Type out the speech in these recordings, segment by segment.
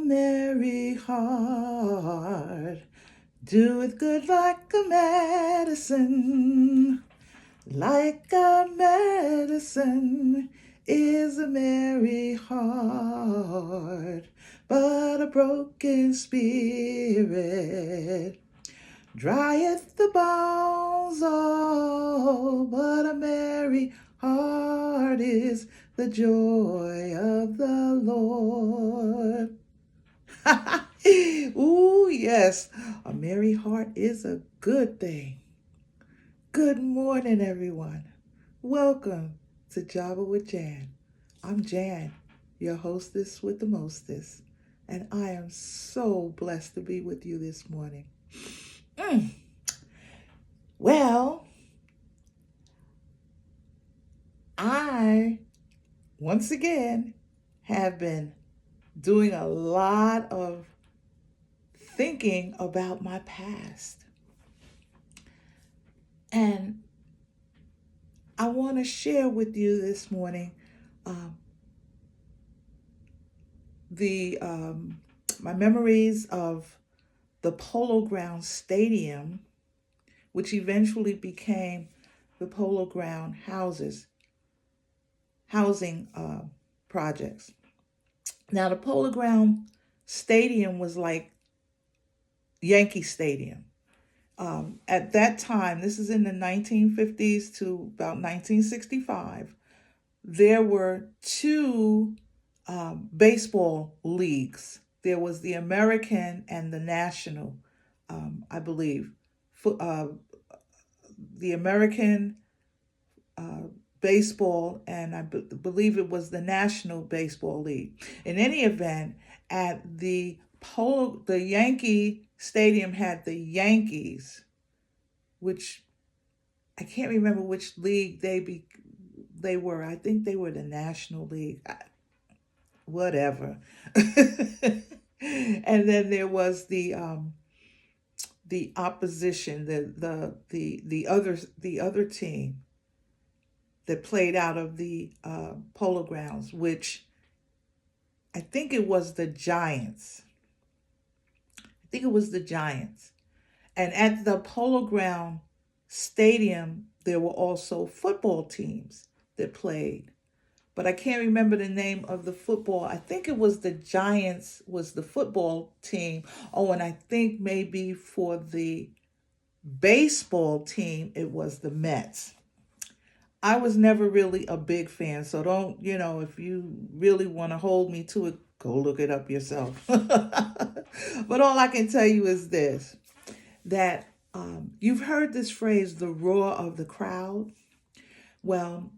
merry heart doeth good like a medicine. Like a medicine is a merry heart, but a broken spirit drieth the bones. Oh, but a merry heart is the joy of the Lord. Ooh, yes, a merry heart is a good thing. Good morning, everyone. Welcome to Java with Jan. I'm Jan, your hostess with the mostest, and I am so blessed to be with you this morning. Well, I, once again, have been doing a lot of thinking about my past. And I want to share with you this morning um, the my memories of the Polo Ground Stadium, which eventually became the Polo Ground housing projects. Now, the Polo Ground Stadium was like Yankee Stadium. At that time, this is in the 1950s to about 1965, there were two baseball leagues. There was the American and the National, I believe. The American baseball, and I believe it was the National Baseball League. In any event, at the Yankee Stadium had the Yankees, which I can't remember which league they were. I think they were the National League. Whatever. And then there was the opposition, the other team that played out of the Polo Grounds, which I think it was the Giants. And at the Polo Ground Stadium, there were also football teams that played. But I can't remember the name of the football. I think it was the Giants was the football team. Oh, and I think maybe for the baseball team, it was the Mets. I was never really a big fan, so don't, if you really want to hold me to it, go look it up yourself. But all I can tell you is this, that you've heard this phrase, the roar of the crowd. Well,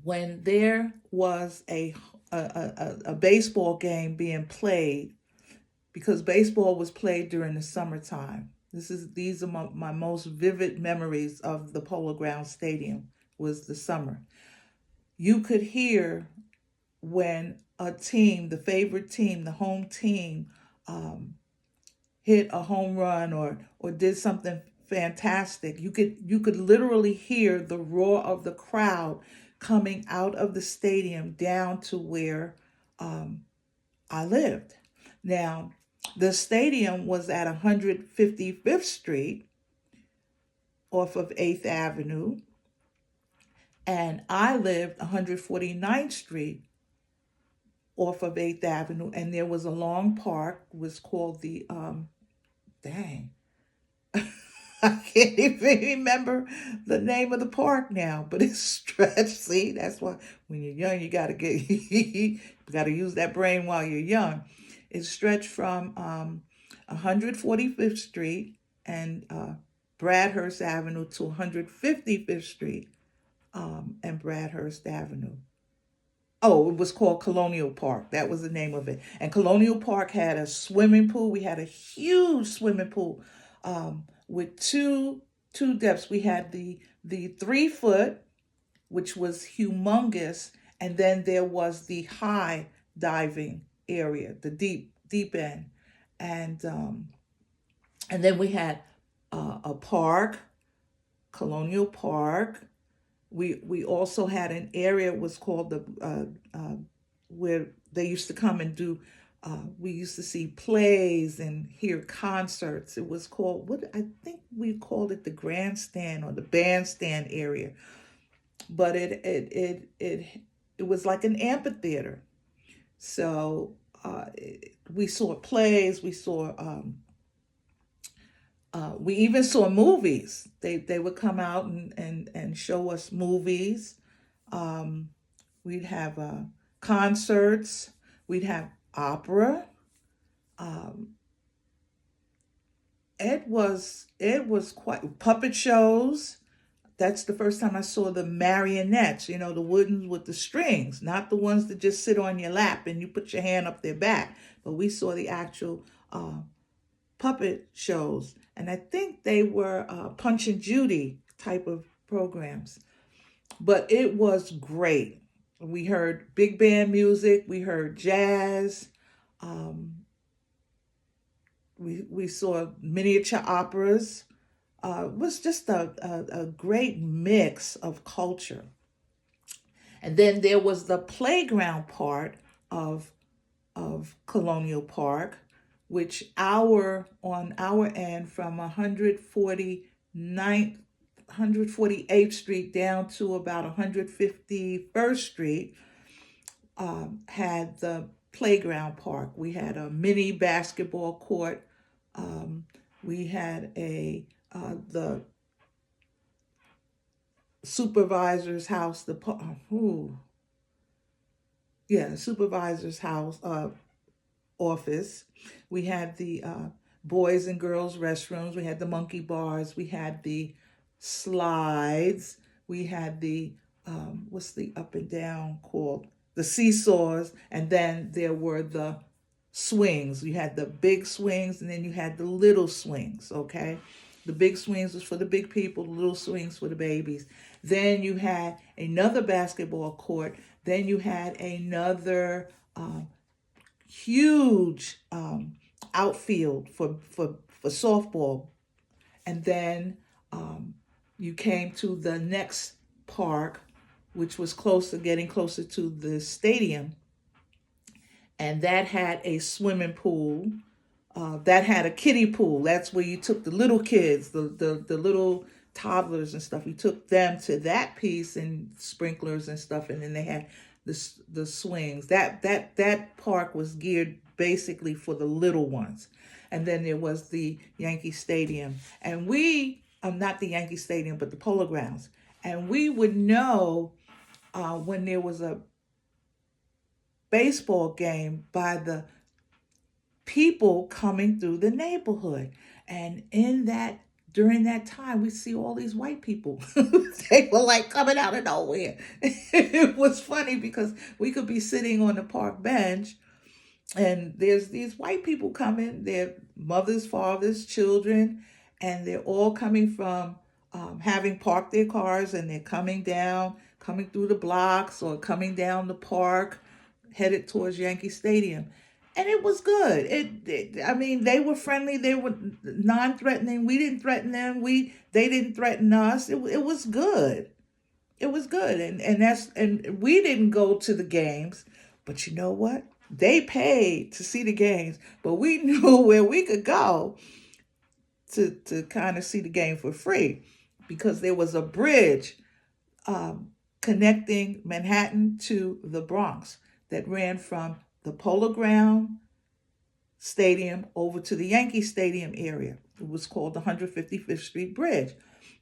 when there was a baseball game being played, because baseball was played during the summertime. These are my most vivid memories of the Polo Ground Stadium was the summer. You could hear when a team, the favorite team, the home team, hit a home run or did something fantastic. You could literally hear the roar of the crowd coming out of the stadium down to where I lived. Now, the stadium was at 155th Street off of 8th Avenue, and I lived 149th Street off of 8th Avenue, and there was a long park, was called the, dang, I can't even remember the name of the park now, but it's stretched. See, that's why when you're young, you gotta you gotta use that brain while you're young. It's stretched from 145th Street and Bradhurst Avenue to 155th Street and Bradhurst Avenue. Oh, it was called Colonial Park. That was the name of it. And Colonial Park had a swimming pool. We had a huge swimming pool with two depths. We had the 3 foot, which was humongous, and then there was the high diving area, the deep end, and then we had a park, Colonial Park. We also had an area was called the where they used to come and do We used to see plays and hear concerts. It was called, what I think we called it, the grandstand or the bandstand area, but it was like an amphitheater. So we saw plays, we even saw movies. They would come out and show us movies. Um, we'd have concerts. We'd have opera. Um, it was quite puppet shows. That's the first time I saw the marionettes, the wooden with the strings, not the ones that just sit on your lap and you put your hand up their back. But we saw the actual puppet shows. And I think they were Punch and Judy type of programs. But it was great. We heard big band music, we heard jazz, um, we saw miniature operas. It was just a great mix of culture. And then there was the playground part of Colonial Park, which on our end from 148th Street down to about 151st Street had the playground park. We had a mini basketball court. Um, we had the supervisor's house. Supervisor's house office. We had the boys and girls restrooms. We had the monkey bars. We had the slides. We had the what's the up and down called? The seesaws. And then there were the swings. You had the big swings and then you had the little swings, okay? The big swings was for the big people, the little swings for the babies. Then you had another basketball court. Then you had another huge outfield for softball. And then you came to the next park, which was getting closer to the stadium. And that had a swimming pool. That had a kiddie pool. That's where you took the little kids, the little toddlers and stuff. You took them to that piece and sprinklers and stuff, and then they had the swings. That park was geared basically for the little ones. And then there was the Yankee Stadium, and not the Yankee Stadium, but the Polo Grounds, and we would know when there was a baseball game by the people coming through the neighborhood. And during that time, we see all these white people. They were like coming out of nowhere. It was funny because we could be sitting on the park bench and there's these white people coming, their mothers, fathers, children, and they're all coming from having parked their cars, and they're coming through the blocks or coming down the park, headed towards Yankee Stadium. And it was good. I mean, they were friendly. They were non-threatening. We didn't threaten them. They didn't threaten us. It was good. It was good. And we didn't go to the games, but you know what? They paid to see the games, but we knew where we could go to kind of see the game for free, because there was a bridge connecting Manhattan to the Bronx that ran from the Polo Ground Stadium over to the Yankee Stadium area. It was called the 155th Street Bridge.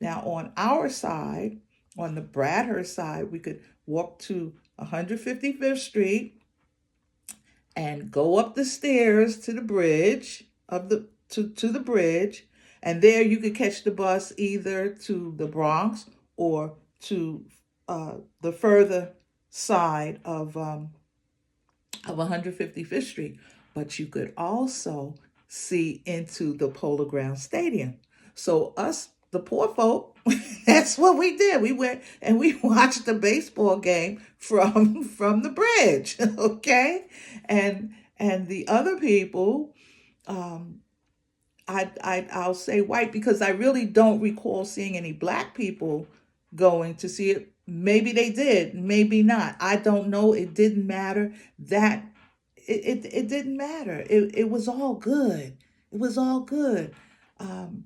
Now, on our side, on the Bradhurst side, we could walk to 155th Street and go up the stairs to the bridge to the bridge, and there you could catch the bus either to the Bronx or to the further side of 155th Street. But you could also see into the Polo Ground Stadium. So us, the poor folk, that's what we did. We went and we watched the baseball game from the bridge, okay? And the other people, um, I'll say white, because I really don't recall seeing any black people going to see it. Maybe they did, maybe not. I don't know. It didn't matter. That it didn't matter. It was all good. It was all good. Um,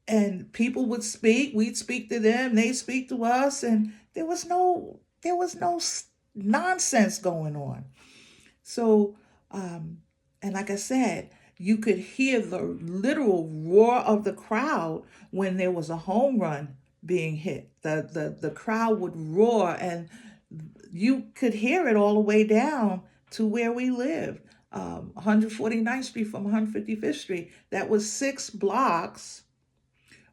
and people would speak, we'd speak to them, they speak to us, and there was no nonsense going on. So, and like I said, you could hear the literal roar of the crowd when there was a home run being hit. The crowd would roar, and you could hear it all the way down to where we live, 149th Street from 155th Street. That was 6 blocks,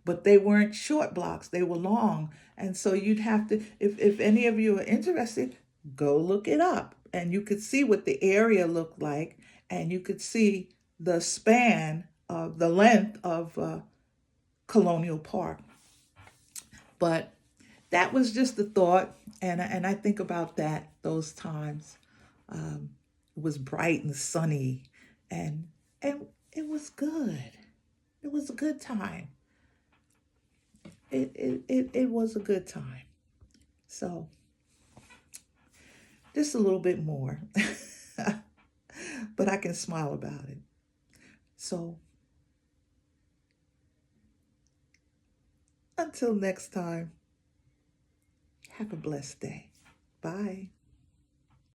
but they weren't short blocks, they were long. And so you'd have to, if any of you are interested, go look it up, and you could see what the area looked like, and you could see the span of the length of Colonial Park. But that was just a thought, and I think about that those times. It was bright and sunny, and and it was good. It was a good time. It was a good time. So just a little bit more, but I can smile about it. So until next time, have a blessed day. Bye.